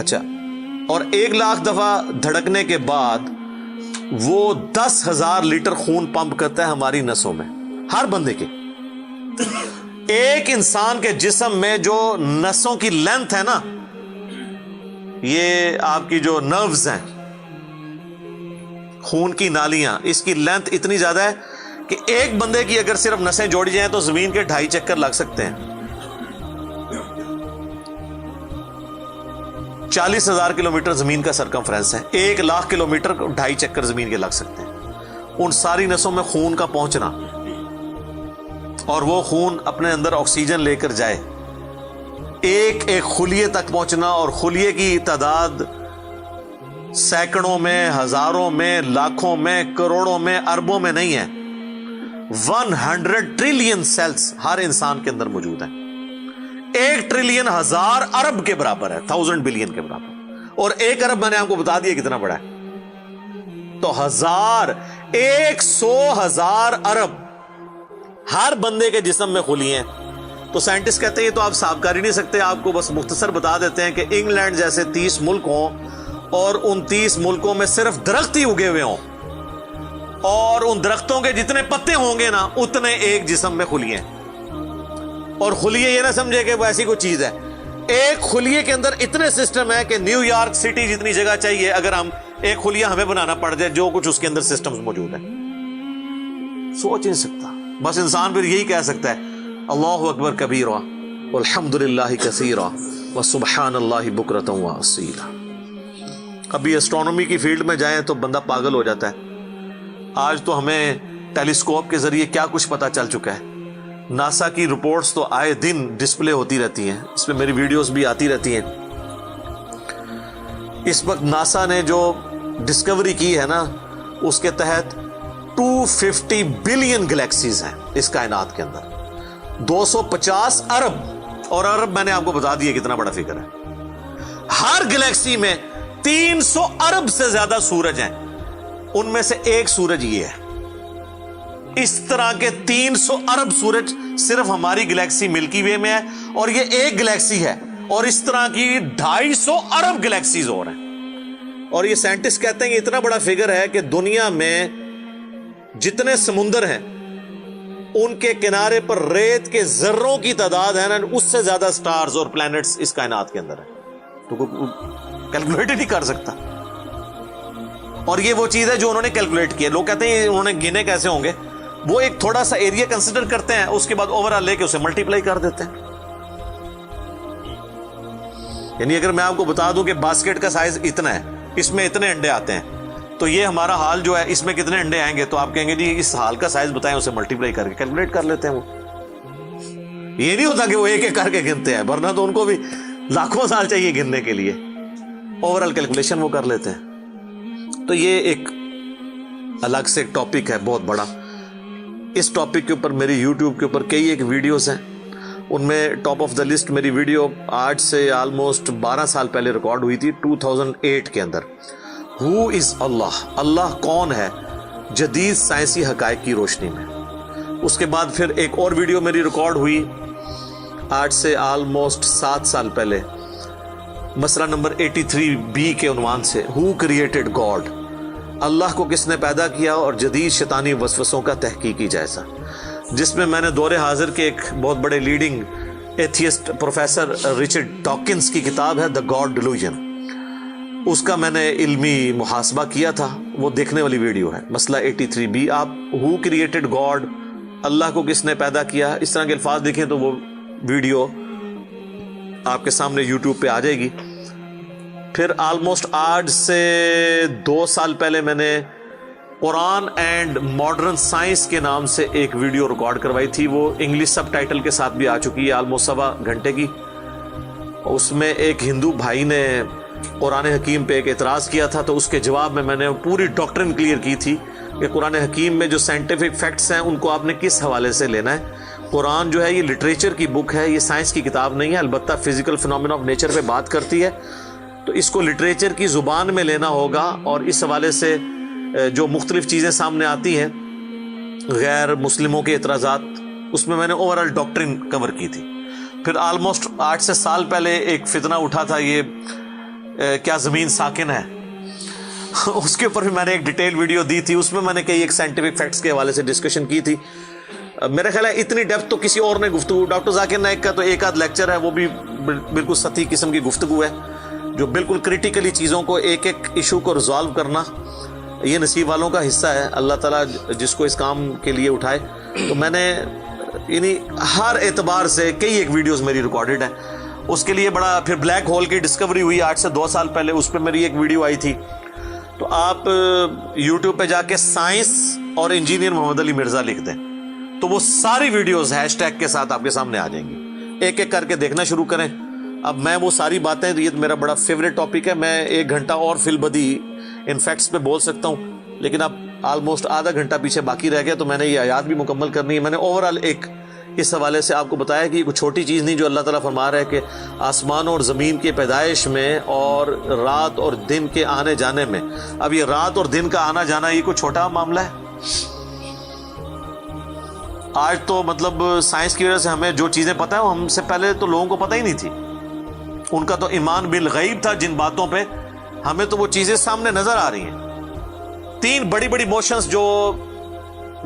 اچھا، اور 1,00,000 دفعہ دھڑکنے کے بعد وہ 10,000 لیٹر خون پمپ کرتا ہے ہماری نسوں میں، ہر بندے کے. ایک انسان کے جسم میں جو نسوں کی لینتھ ہے نا، یہ آپ کی جو نروز ہیں، خون کی نالیاں، اس کی لینتھ اتنی زیادہ ہے کہ ایک بندے کی اگر صرف نسیں جوڑی جائیں تو زمین کے 2.5 چکر لگ سکتے ہیں. 40,000 کلومیٹر زمین کا سرکمفرنس ہے، 1,00,000 کلومیٹر 2.5 چکر زمین کے لگ سکتے ہیں. ان ساری نسوں میں خون کا پہنچنا اور وہ خون اپنے اندر آکسیجن لے کر جائے، ایک ایک خلیے تک پہنچنا، اور خلیے کی تعداد سینکڑوں میں، ہزاروں میں، لاکھوں میں، کروڑوں میں، اربوں میں نہیں ہے. 100 ٹریلین سیلز ہر انسان کے اندر موجود ہیں. 1 ٹریلین 1000 ارب کے برابر ہے، 1000 بلین کے برابر. اور 1 ارب میں نے آپ کو بتا دیا کتنا بڑا ہے. تو 100,000 ارب ہر بندے کے جسم میں خلی ہیں. تو سائنٹسٹ کہتے ہیں یہ تو آپ صاف کر ہی نہیں سکتے. آپ کو بس مختصر بتا دیتے ہیں کہ انگلینڈ جیسے 30 ملک ہوں اور ان 30 ملکوں میں صرف درخت ہی اگے ہوئے ہوں، اور ان درختوں کے جتنے پتے ہوں گے نا اتنے ایک جسم میں خلیے ہیں. اور خلیے یہ نہ سمجھے کہ وہ ایسی کوئی چیز ہے. ایک خلیے کے اندر اتنے سسٹم ہے کہ نیو یارک سٹی جتنی جگہ چاہیے اگر ہم ایک خلیہ ہمیں بنانا پڑ جائے، جو کچھ اس کے اندر سسٹمز موجود ہیں. سوچ نہیں سکتا. بس انسان پھر یہی کہہ سکتا ہے اللہ اکبر کبیرا والحمد للہ کثیرا وسبحان اللہ بکرۃ واصیلا. ابھی اسٹرانومی کی فیلڈ میں جائیں تو بندہ پاگل ہو جاتا ہے. آج تو ہمیں ٹیلیسکوپ کے ذریعے کیا کچھ پتا چل چکا ہے. ناسا کی رپورٹس تو آئے دن ڈسپلے ہوتی رہتی ہیں، اس میں میری ویڈیوز بھی آتی رہتی ہیں. اس وقت ناسا نے جو ڈسکوری کی ہے نا، اس کے تحت 250 بلین گلیکسیز ہیں اس کائنات کے اندر، 250 ارب. اور ارب میں نے آپ کو بتا دیا کتنا بڑا فگر ہے. ہر گلیکسی میں 300 ارب سے زیادہ سورج ہیں، ان میں سے ایک سورج یہ ہے. اس طرح کے 300 ارب سورج صرف ہماری گلیکسی ملکی وے میں ہے، اور یہ ایک گلیکسی ہے، اور اس طرح کی 250 ارب گلیکسیز اور ہیں. اور یہ سائنٹسٹ کہتے ہیں کہ اتنا بڑا فگر ہے کہ دنیا میں جتنے سمندر ہیں ان کے کنارے پر ریت کے ذروں کی تعداد ہے نا، اس سے زیادہ سٹارز اور پلانٹس اس کائنات کے اندر ہے. تو کوئی کیلکولیٹ ہی نہیں کر سکتا. اور یہ وہ چیز ہے جو انہوں نے کیلکولیٹ کی ہے. لوگ کہتے ہیں انہوں نے گنے کیسے ہوں گے. وہ ایک تھوڑا سا ایریا کنسیڈر کرتے ہیں، اس کے بعد اوور آل لے کے اسے ملٹیپلائی کر دیتے ہیں. یعنی اگر میں آپ کو بتا دوں کہ باسکٹ کا سائز اتنا ہے، اس میں اتنے انڈے آتے ہیں، تو یہ ہمارا حال جو ہے اس میں کتنے انڈے آئیں گے، تو آپ کہیں گے جی اس حال کا سائز بتائیں، اسے ملٹیپلائی کر کے کیلکولیٹ کر لیتے ہیں. وہ یہ نہیں ہوتا کہ وہ ایک ایک کر کے گنتے ہیں، ورنہ تو ان کو بھی لاکھوں سال چاہیے گننے کے لیے. اوور آل کیلکولیشن وہ کر لیتے ہیں. تو یہ ایک الگ سے ایک ٹاپک ہے بہت بڑا. اس ٹاپک کے اوپر میری یوٹیوب کے اوپر کئی ایک ویڈیوز ہیں. ان میں ٹاپ آف دا لسٹ میری ویڈیو آج سے آلموسٹ 12 سال پہلے ریکارڈ ہوئی تھی، 2008 کے اندر. ہو از اللہ، اللہ کون ہے جدید سائنسی حقائق کی روشنی میں. اس کے بعد پھر ایک اور ویڈیو میری ریکارڈ ہوئی آج سے آلموسٹ 7 سال پہلے، مسئلہ نمبر 83B کے عنوان سے، ہو کریٹڈ گاڈ، اللہ کو کس نے پیدا کیا اور جدید شیطانی وسوسوں کا تحقیقی جائزہ، جس میں میں نے دور حاضر کے ایک بہت بڑے leading atheist professor Richard Dawkins کی کتاب ہے دا گاڈ ڈیلوژن، اس کا میں نے علمی محاسبہ کیا تھا. وہ دیکھنے والی ویڈیو ہے، مسئلہ 83B. آپ ہو کریٹڈ گاڈ، اللہ کو کس نے پیدا کیا، اس طرح کے الفاظ دیکھیں تو وہ ویڈیو آپ کے سامنے یوٹیوب پہ آ جائے گی. پھر آلموسٹ آج سے 2 سال پہلے میں نے قرآن اینڈ ماڈرن سائنس کے نام سے ایک ویڈیو ریکارڈ کروائی تھی. وہ انگلش سب ٹائٹل کے ساتھ بھی آ چکی ہے، آلموسٹ 1.25 گھنٹے کی. اس میں ایک ہندو بھائی نے قرآن حکیم پہ ایک اعتراض کیا تھا، تو اس کے جواب میں نے پوری ڈاکٹرن کلیئر کی تھی کہ قرآن حکیم میں جو سائنٹیفک فیکٹس ہیں ان کو آپ نے کس حوالے سے لینا ہے. قرآن جو ہے یہ لٹریچر کی بک ہے، یہ سائنس کی کتاب نہیں ہے. البتہ فزیکل فنومینا آف نیچر پہ بات کرتی ہے، تو اس کو لٹریچر کی زبان میں لینا ہوگا. اور اس حوالے سے جو مختلف چیزیں سامنے آتی ہیں، غیر مسلموں کے اعتراضات، اس میں نے اوور آل ڈاکٹرن کور کی تھی. پھر آلموسٹ 8 سے سال پہلے ایک فتنہ اٹھا تھا، یہ کیا زمین ساکن ہے، اس کے اوپر بھی میں نے ایک ڈیٹیل ویڈیو دی تھی. اس میں میں نے کئی ایک سائنٹیفک فیکٹس کے حوالے سے ڈسکشن کی تھی. میرا خیال ہے اتنی ڈیپتھ تو کسی اور نے گفتگو، ڈاکٹر ذاکر نائک کا تو ایک آدھ لیکچر ہے، وہ بھی بالکل سطحی قسم کی گفتگو ہے، جو بالکل کریٹیکلی چیزوں کو ایک ایک ایشو کو ریزالو کرنا یہ نصیب والوں کا حصہ ہے. اللہ تعالیٰ جس کو اس کام کے لیے اٹھائے. تو میں نے یعنی ہر اعتبار سے کئی ایک ویڈیوز میری ریکارڈڈ ہیں. اس کے لیے بڑا پھر بلیک ہول کی ڈسکوری ہوئی آج سے 2 سال پہلے، اس پہ میری ایک ویڈیو آئی تھی. تو آپ یوٹیوب پہ جا کے سائنس اور انجینئر محمد علی مرزا لکھ دیں تو وہ ساری ویڈیوز ہیش ٹیگ کے ساتھ آپ کے سامنے آ جائیں گی. ایک ایک کر کے دیکھنا شروع کریں. اب میں وہ ساری باتیں، یہ میرا بڑا فیوریٹ ٹاپک ہے، میں 1 گھنٹہ اور فی البدی ان فیکٹس پہ بول سکتا ہوں، لیکن اب آلموسٹ آدھا گھنٹہ پیچھے باقی رہ گیا، تو میں نے یہ آیات بھی مکمل کرنی ہے. میں نے اوورال ایک اس حوالے سے آپ کو بتایا کہ یہ کوئی چھوٹی چیز نہیں جو اللہ تعالیٰ فرما رہا ہے کہ آسمانوں اور زمین کے پیدائش میں اور رات اور دن کے آنے جانے میں. اب یہ رات اور دن کا آنا جانا یہ کوئی چھوٹا معاملہ ہے؟ آج تو مطلب سائنس کی وجہ سے ہمیں جو چیزیں پتہ ہیں وہ ہم سے پہلے تو لوگوں کو پتہ ہی نہیں تھی. ان کا تو ایمان بالغیب تھا جن باتوں پہ، ہمیں تو وہ چیزیں سامنے نظر آ رہی ہیں. 3 بڑی بڑی موشنز جو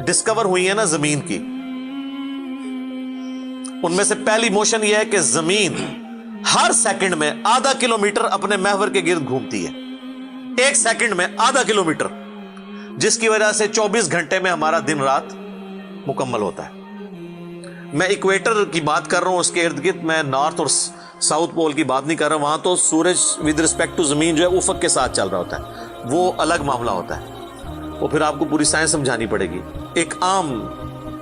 ڈسکور ہوئی ہیں نا زمین کی، ان میں سے پہلی موشن یہ ہے کہ زمین ہر سیکنڈ میں آدھا کلومیٹر اپنے محور کے گرد گھومتی ہے. 1 سیکنڈ میں آدھا کلومیٹر، جس کی وجہ سے 24 گھنٹے میں ہمارا دن رات مکمل ہوتا ہے. میں ایکویٹر کی بات کر رہا ہوں، اس کے ارد گرد، میں نارتھ اور ساؤتھ پول کی بات نہیں کر رہا. وہاں تو سورج ود رسپیکٹ ٹو زمین جو ہے افق کے ساتھ چل رہا ہوتا ہے، وہ الگ معاملہ ہوتا ہے. وہ پھر آپ کو پوری سائنس سمجھانی پڑے گی. ایک عام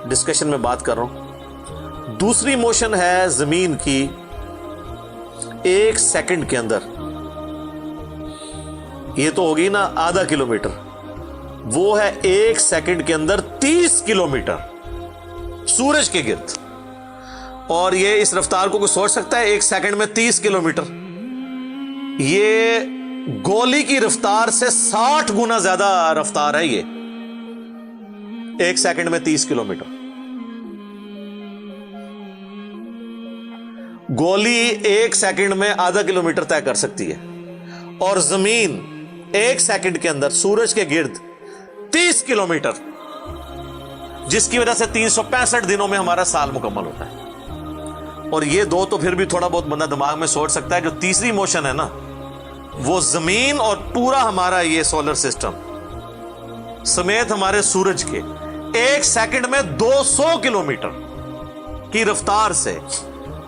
ڈسکشن میں بات کر رہا ہوں. دوسری موشن ہے زمین کی 1 سیکنڈ کے اندر، یہ تو ہوگی نا آدھا کلومیٹر، وہ ہے 1 سیکنڈ کے اندر 30 کلومیٹر سورج کے گرد. اور یہ اس رفتار کو کوئی سوچ سکتا ہے؟ 1 سیکنڈ میں 30 کلومیٹر، یہ گولی کی رفتار سے 60 گنا زیادہ رفتار ہے. یہ 1 سیکنڈ میں 30 کلومیٹر. گولی 1 سیکنڈ میں آدھا کلومیٹر طے کر سکتی ہے، اور زمین 1 سیکنڈ کے اندر سورج کے گرد 30 کلومیٹر، جس کی وجہ سے 365 دنوں میں ہمارا سال مکمل ہوتا ہے. اور یہ 2 تو پھر بھی تھوڑا بہت بندہ دماغ میں سوچ سکتا ہے. جو تیسری موشن ہے نا، وہ زمین اور پورا ہمارا یہ سولر سسٹم سمیت ہمارے سورج کے 1 سیکنڈ میں 200 کلومیٹر کی رفتار سے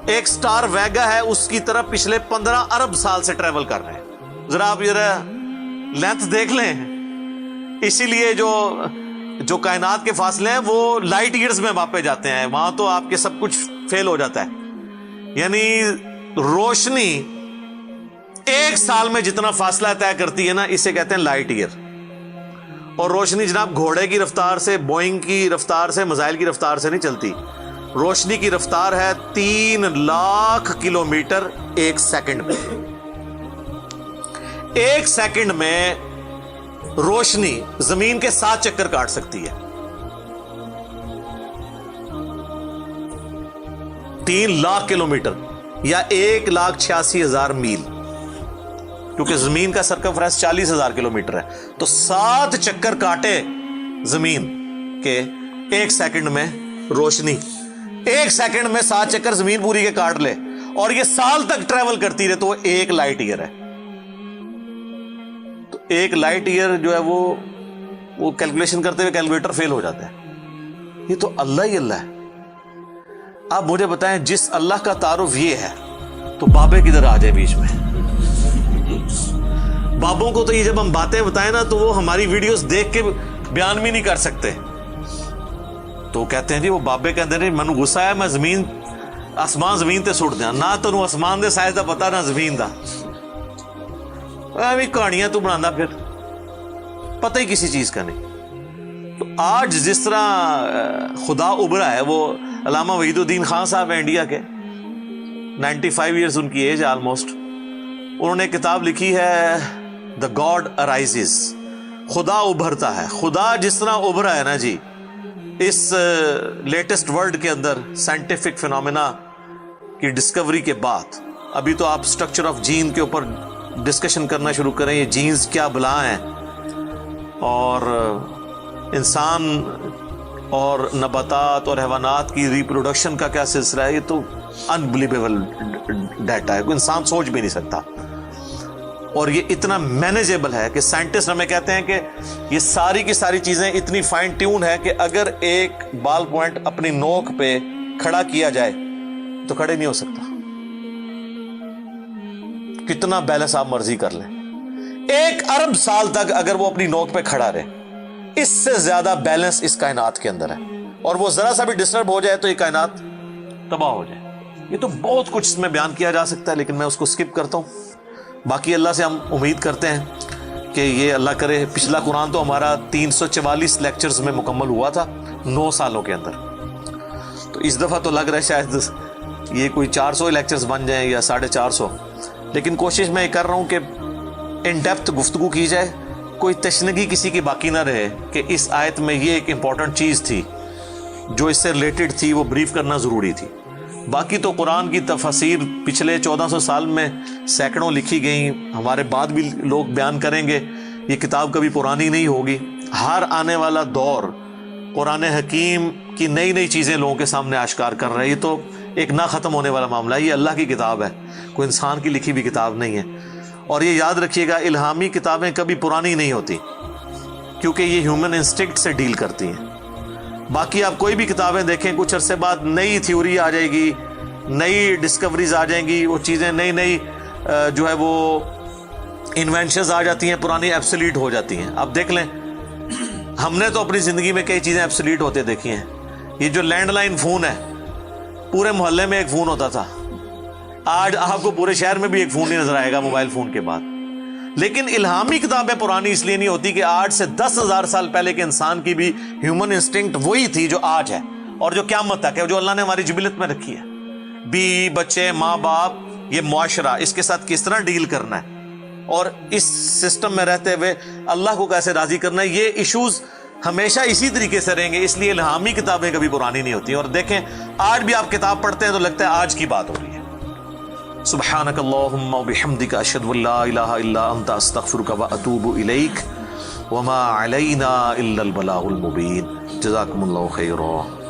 ایک سٹار ویگا ہے اس کی طرف پچھلے 15 ارب سال سے ٹریول کر رہے ہیں. ذرا آپ لینتھ دیکھ لیں. اسی لیے جو کائنات کے فاصلے ہیں وہ لائٹ ایئرز میں ماپے جاتے ہیں. وہاں تو آپ کے سب کچھ فیل ہو جاتا ہے. یعنی روشنی 1 سال میں جتنا فاصلہ طے کرتی ہے نا، اسے کہتے ہیں لائٹ ایئر. اور روشنی جناب گھوڑے کی رفتار سے، بوئنگ کی رفتار سے، میزائل کی رفتار سے نہیں چلتی. روشنی کی رفتار ہے 3 لاکھ کلومیٹر 1 سیکنڈ میں. 1 سیکنڈ میں روشنی زمین کے 7 چکر کاٹ سکتی ہے. 3 لاکھ کلومیٹر یا 1,86,000 میل، کیونکہ زمین کا سرکمفرنس 40,000 کلومیٹر ہے. تو 7 چکر کاٹے زمین کے 1 سیکنڈ میں روشنی، 1 سیکنڈ میں 7 چکر زمین پوری کے کاٹ لے، اور یہ سال تک ٹریول کرتی رہے، تو وہ 1 لائٹ ایئر ہے. تو 1 لائٹ ایئر جو ہے وہ کیلکولیشن کرتے ہوئے کیلکولیٹر فیل ہو جاتا ہے. یہ تو اللہ ہی اللہ ہے. آپ مجھے بتائیں، جس اللہ کا تعارف یہ ہے تو بابے کدھر آ جائے بیچ میں؟ بابوں کو تو یہ جب ہم باتیں بتائیں نا تو وہ ہماری ویڈیوز دیکھ کے بیان بھی نہیں کر سکتے. تو کہتے ہیں جی وہ بابے کہتے ہیں مینوں غصہ ہے، میں آسمان زمین تے سٹ دیا. نہ تینوں آسمان دے سائز دا پتا نہ زمین دا، ایویں کہانیاں تو بنانا، پھر پتہ ہی کسی چیز کا نہیں. تو آج جس طرح خدا ابھرا ہے، وہ علامہ وحید الدین خان صاحب ہیں انڈیا کے، 95 ایئرز ان کی ایج ہے آلموسٹ. انہوں نے ایک کتاب لکھی ہے دا گاڈ ارائزز، خدا ابھرتا ہے. خدا جس طرح ابھرا ہے نا جی اس لیٹسٹ ورلڈ کے اندر سائنٹیفک فینومینا کی ڈسکوری کے بعد. ابھی تو آپ سٹرکچر آف جین کے اوپر ڈسکشن کرنا شروع کریں یہ جینز کیا بلا ہیں اور انسان اور نباتات اور حیوانات کی ریپروڈکشن کا کیا سلسلہ ہے، یہ تو انبلیویبل ڈیٹا ہے، کوئی انسان سوچ بھی نہیں سکتا. اور یہ اتنا مینیجیبل ہے کہ سائنٹسٹ ہمیں کہتے ہیں کہ یہ ساری کی ساری چیزیں اتنی فائن ٹیون ہے کہ اگر ایک بال پوائنٹ اپنی نوک پہ کھڑا کیا جائے تو کھڑے نہیں ہو سکتا، کتنا بیلنس آپ مرضی کر لیں. 1 ارب سال تک اگر وہ اپنی نوک پہ کھڑا رہے، اس سے زیادہ بیلنس اس کائنات کے اندر ہے، اور وہ ذرا سا بھی ڈسٹرب ہو جائے تو یہ کائنات تباہ ہو جائے. یہ تو بہت کچھ اس میں بیان کیا جا سکتا ہے لیکن میں اس کو سکپ کرتا ہوں. باقی اللہ سے ہم امید کرتے ہیں کہ یہ اللہ کرے. پچھلا قرآن تو ہمارا 344 لیکچرز میں مکمل ہوا تھا 9 سالوں کے اندر، تو اس دفعہ تو لگ رہا ہے شاید یہ کوئی 400 لیکچرز بن جائیں یا 450. لیکن کوشش میں یہ کر رہا ہوں کہ ان ڈیپتھ گفتگو کی جائے، کوئی تشنگی کسی کی باقی نہ رہے کہ اس آیت میں یہ ایک امپورٹنٹ چیز تھی جو اس سے ریلیٹڈ تھی، وہ بریف کرنا ضروری تھی. باقی تو قرآن کی تفاسیر پچھلے 1400 سال میں سینکڑوں لکھی گئیں، ہمارے بعد بھی لوگ بیان کریں گے. یہ کتاب کبھی پرانی نہیں ہوگی. ہر آنے والا دور قرآن حکیم کی نئی نئی چیزیں لوگوں کے سامنے آشکار کر رہا ہے. یہ تو ایک نہ ختم ہونے والا معاملہ ہے. یہ اللہ کی کتاب ہے، کوئی انسان کی لکھی ہوئی کتاب نہیں ہے. اور یہ یاد رکھیے گا، الہامی کتابیں کبھی پرانی نہیں ہوتی کیونکہ یہ ہیومن انسٹنکٹ سے ڈیل کرتی ہیں. باقی آپ کوئی بھی کتابیں دیکھیں، کچھ عرصے بعد نئی تھیوری آ جائے گی، نئی ڈسکوریز آ جائیں گی، وہ چیزیں نئی نئی جو ہے وہ انوینشنز آ جاتی ہیں، پرانی ایبسلیٹ ہو جاتی ہیں. آپ دیکھ لیں، ہم نے تو اپنی زندگی میں کئی چیزیں ایبسلیٹ ہوتے دیکھی ہیں. یہ جو لینڈ لائن فون ہے، پورے محلے میں ایک فون ہوتا تھا، آج آپ کو پورے شہر میں بھی ایک فون نہیں نظر آئے گا موبائل فون کے بعد. لیکن الہامی کتابیں پرانی اس لیے نہیں ہوتی کہ آج سے 10,000 سال پہلے کے انسان کی بھی ہیومن انسٹنکٹ وہی تھی جو آج ہے اور جو قیامت تک ہے، جو اللہ نے ہماری جبلت میں رکھی ہے. بیوی بچے ماں باپ، یہ معاشرہ، اس کے ساتھ کس طرح ڈیل کرنا ہے اور اس سسٹم میں رہتے ہوئے اللہ کو کیسے راضی کرنا ہے، یہ ایشوز ہمیشہ اسی طریقے سے رہیں گے. اس لیے الہامی کتابیں کبھی پرانی نہیں ہوتی. اور دیکھیں، آج بھی آپ کتاب پڑھتے ہیں تو لگتا ہے آج کی بات ہو رہی ہے. سبحانک اللہم وبحمدک، اشہد ان لا الہ الا انت، استغفرک واتوب الیک، وما علینا الا البلاغ المبین. جزاکم اللہ خیرا.